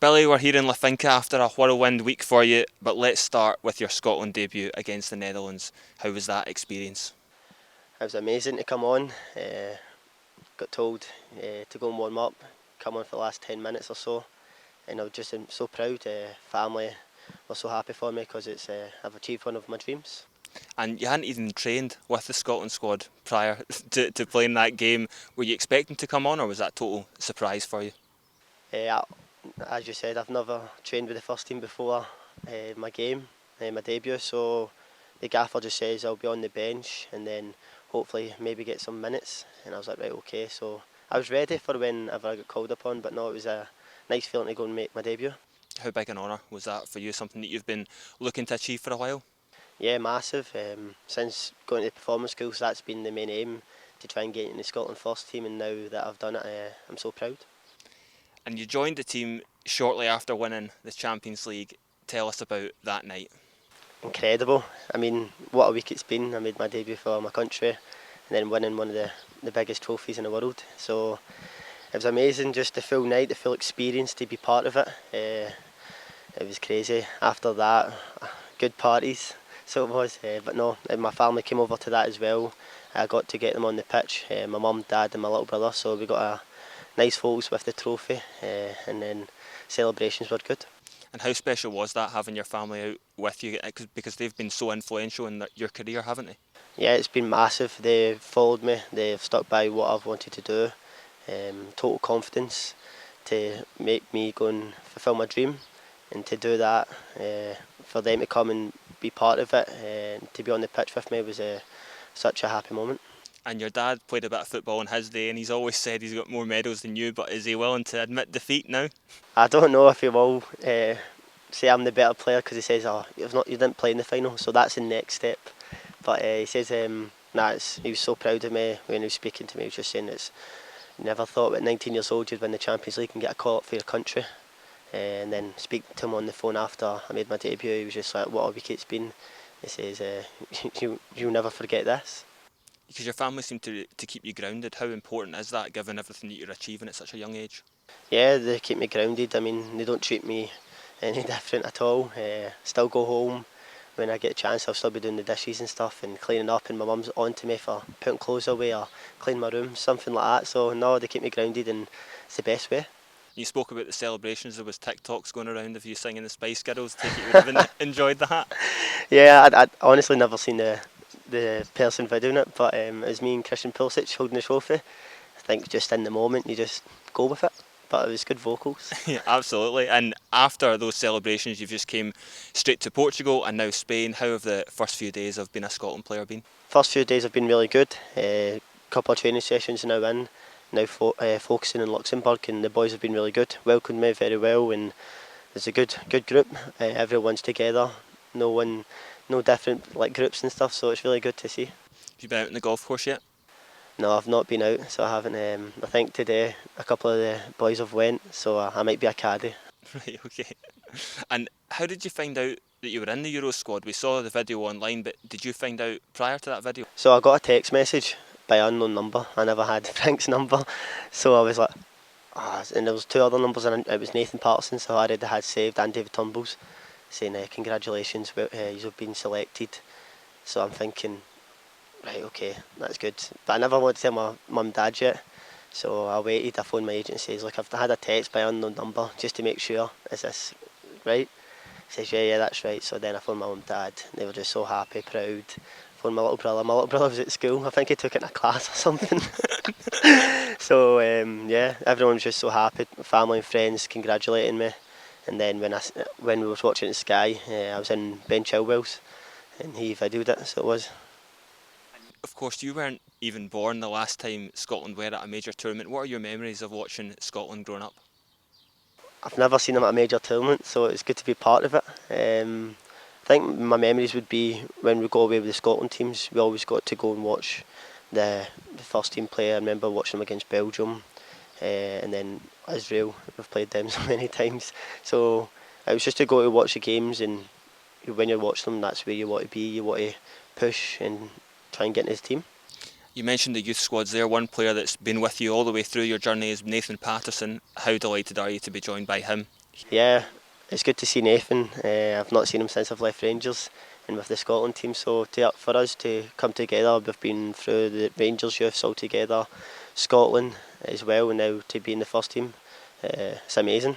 Billy, we're here in Lafinka after a whirlwind week for you, but let's start with your Scotland debut against the Netherlands. How was that experience? It was amazing to come on. Got told to go and warm up, come on for the last 10 minutes or so, and I was just so proud. Family were so happy for me because I've achieved one of my dreams. And you hadn't even trained with the Scotland squad prior to playing that game. Were you expecting to come on, or was that a total surprise for you? As you said, I've never trained with the first team before my game, my debut, so the gaffer just says I'll be on the bench and then hopefully maybe get some minutes, and I was like, right, okay, so I was ready for whenever I got called upon, but no, it was a nice feeling to go and make my debut. How big an honour was that for you, something that you've been looking to achieve for a while? Yeah, massive. Since going to the performance schools, that's been the main aim, to try and get in the Scotland first team, and now that I've done it, I'm so proud. And you joined the team shortly after winning the Champions League. Tell us about that night. Incredible. I mean, what a week it's been. I made my debut for my country and then winning one of the biggest trophies in the world. So it was amazing, just the full night, the full experience, to be part of it. It was crazy. After that, good parties, so it was. But no, my family came over to that as well. I got to get them on the pitch, my mum, dad and my little brother, so we got a nice photos with the trophy, and then celebrations were good. And how special was that, having your family out with you? Because they've been so influential in your career, haven't they? Yeah, it's been massive. They've followed me, they've stuck by what I've wanted to do. Total confidence to make me go and fulfil my dream, and to do that, for them to come and be part of it, and to be on the pitch with me was such a happy moment. And your dad played a bit of football in his day, and he's always said he's got more medals than you, but is he willing to admit defeat now? I don't know if he will say I'm the better player, because he says, "Oh, you didn't play in the final," so that's the next step. But he says, he was so proud of me when he was speaking to me. He was just saying never thought at 19 years old you'd win the Champions League and get a call up for your country. And then speaking to him on the phone after I made my debut, he was just like, "What a week it's been." He says, "You'll never forget this." Because your family seem to keep you grounded. How important is that, given everything that you're achieving at such a young age? Yeah, they keep me grounded. I mean, they don't treat me any different at all. Still go home when I get a chance. I'll still be doing the dishes and stuff and cleaning up, and my mum's on to me for putting clothes away or cleaning my room, something like that. So no, they keep me grounded, and it's the best way. You spoke about the celebrations. There was TikToks going around of you singing the Spice Girls. Take it you would have enjoyed that. Yeah, I'd honestly never seen the person videoing it, but it was me and Christian Pulisic holding the trophy. I think just in the moment you just go with it. But it was good vocals. Yeah, absolutely. And after those celebrations, you've just came straight to Portugal and now Spain. How have the first few days of being a Scotland player been? First few days have been really good. Couple of training sessions now in. Now focusing in Luxembourg, and the boys have been really good. Welcomed me very well, and it's a good group. Everyone's together. No different like groups and stuff. So it's really good to see. Have you been out on the golf course yet? No, I've not been out, so I haven't. I think today a couple of the boys have went, so I might be a caddy. Right, okay. And how did you find out that you were in the Euro squad? We saw the video online, but did you find out prior to that video? So I got a text message by an unknown number. I never had Frank's number, so I was like, and there was two other numbers, and it was Nathan Patterson, so I already had saved, and David Turnbull's, saying congratulations, you've been selected. So I'm thinking, right, okay, that's good. But I never wanted to tell my mum and dad yet. So I waited, I phoned my agent and says, look, I've had a text by an unknown number just to make sure, is this right? He says, yeah, that's right. So then I phoned my mum and dad, and they were just so happy, proud. Phoned my little brother was at school, I think he took it in a class or something. So yeah, everyone was just so happy, family and friends congratulating me. And then when we were watching the Sky, I was in Ben Chilwell's, and he videoed it, so it was. Of course, you weren't even born the last time Scotland were at a major tournament. What are your memories of watching Scotland growing up? I've never seen them at a major tournament, so it's good to be part of it. I think my memories would be when we go away with the Scotland teams, we always got to go and watch the first team play. I remember watching them against Belgium, and then Israel. We've played them so many times. So it was just to go to watch the games, and when you watch them, that's where you want to be. You want to push and try and get in his team. You mentioned the youth squads there. One player that's been with you all the way through your journey is Nathan Patterson. How delighted are you to be joined by him? Yeah, it's good to see Nathan. I've not seen him since I've left Rangers and with the Scotland team. So for us to come together, we've been through the Rangers youths all together, Scotland as well, and now to be in the first team, it's amazing.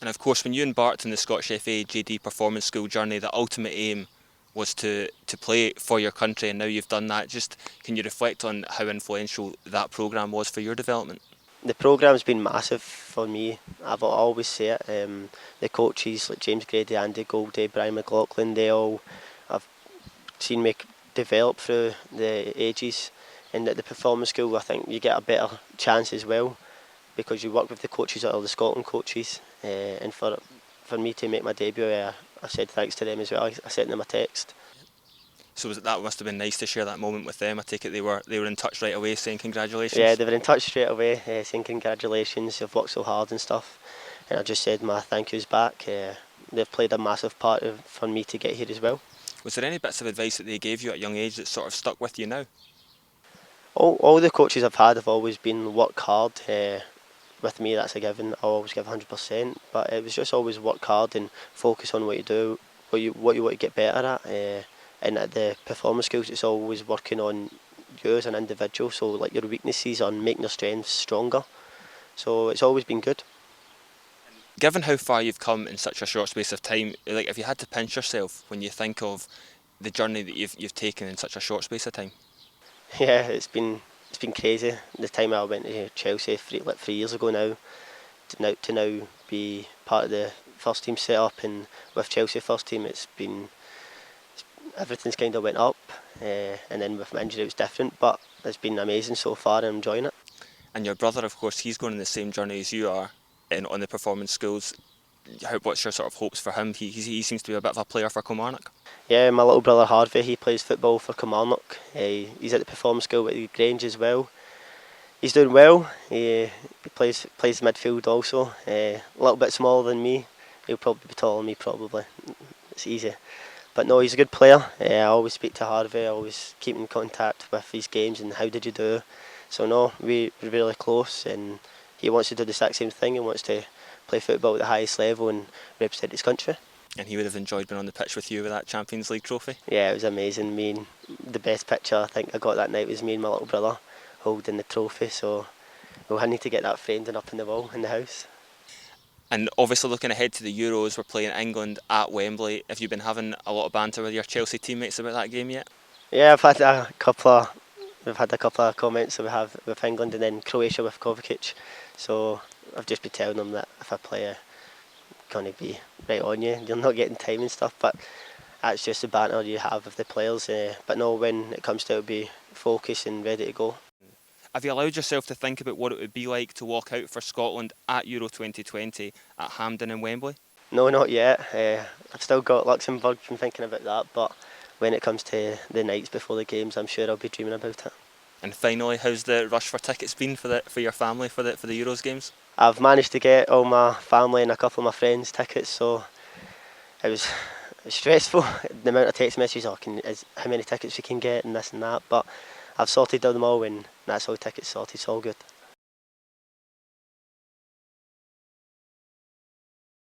And of course, when you embarked on the Scottish FA JD Performance School journey, the ultimate aim was to play for your country, and now you've done that. Just can you reflect on how influential that programme was for your development? The programme's been massive for me. I've always say it. The coaches like James Grady, Andy Goldie, Brian McLaughlin, they all I've seen me develop through the ages. And at the performance school, I think you get a better chance as well because you work with the coaches that are the Scotland coaches. And for me to make my debut, I said thanks to them as well. I sent them a text. So that must have been nice to share that moment with them. I take it they were in touch right away, saying Yeah, congratulations. they were in touch straight away, saying congratulations, you've worked so hard and stuff. And I just said my thank yous back. They've played a massive part for me to get here as well. Was there any bits of advice that they gave you at a young age that sort of stuck with you now? All the coaches I've had have always been work hard. With me, that's a given. I always give 100%. But it was just always work hard and focus on what you do, what you want to get better at. And at the performance skills, it's always working on you as an individual. So like your weaknesses on making your strengths stronger. So it's always been good. Given how far you've come in such a short space of time, like if you had to pinch yourself when you think of the journey that you've taken in such a short space of time. Yeah, it's been crazy. The time I went to Chelsea 3 years ago now, to now be part of the first team set up and with Chelsea first team, everything's kind of went up, and then with my injury it was different, but it's been amazing so far and I'm enjoying it. And your brother, of course, he's going on the same journey as you are on the performance schools. What's your sort of hopes for him? He seems to be a bit of a player for Kilmarnock. Yeah, my little brother Harvey, he plays football for Kilmarnock. He's at the performance school at Grange as well. He's doing well. He plays midfield also. A little bit smaller than me. He'll probably be taller than me probably. It's easy. But no, he's a good player. I always speak to Harvey. I always keep in contact with his games and how did you do. So no, we're really close and he wants to do the exact same thing and wants to play football at the highest level and represent his country. And he would have enjoyed being on the pitch with you with that Champions League trophy. Yeah, it was amazing. The best picture I think I got that night was me and my little brother holding the trophy. So we'll need to get that framed and up in the wall in the house. And obviously looking ahead to the Euros, we're playing England at Wembley. Have you been having a lot of banter with your Chelsea teammates about that game yet? Yeah, we've had a couple of comments that we have with England and then Croatia with Kovacic. So I've just been telling them that if I play, I'm going to be right on you. You're not getting time and stuff, but that's just the banter you have with the players. But no, when it comes to it, it'll be focused and ready to go. Have you allowed yourself to think about what it would be like to walk out for Scotland at Euro 2020 at Hampden and Wembley? No, not yet. I've still got Luxembourg from thinking about that, but when it comes to the nights before the games, I'm sure I'll be dreaming about it. And finally, how's the rush for tickets been for your family for the Euros games? I've managed to get all my family and a couple of my friends tickets, so it was stressful. The amount of text messages, how many tickets we can get and this and that, but I've sorted them all and that's all tickets sorted, it's all good.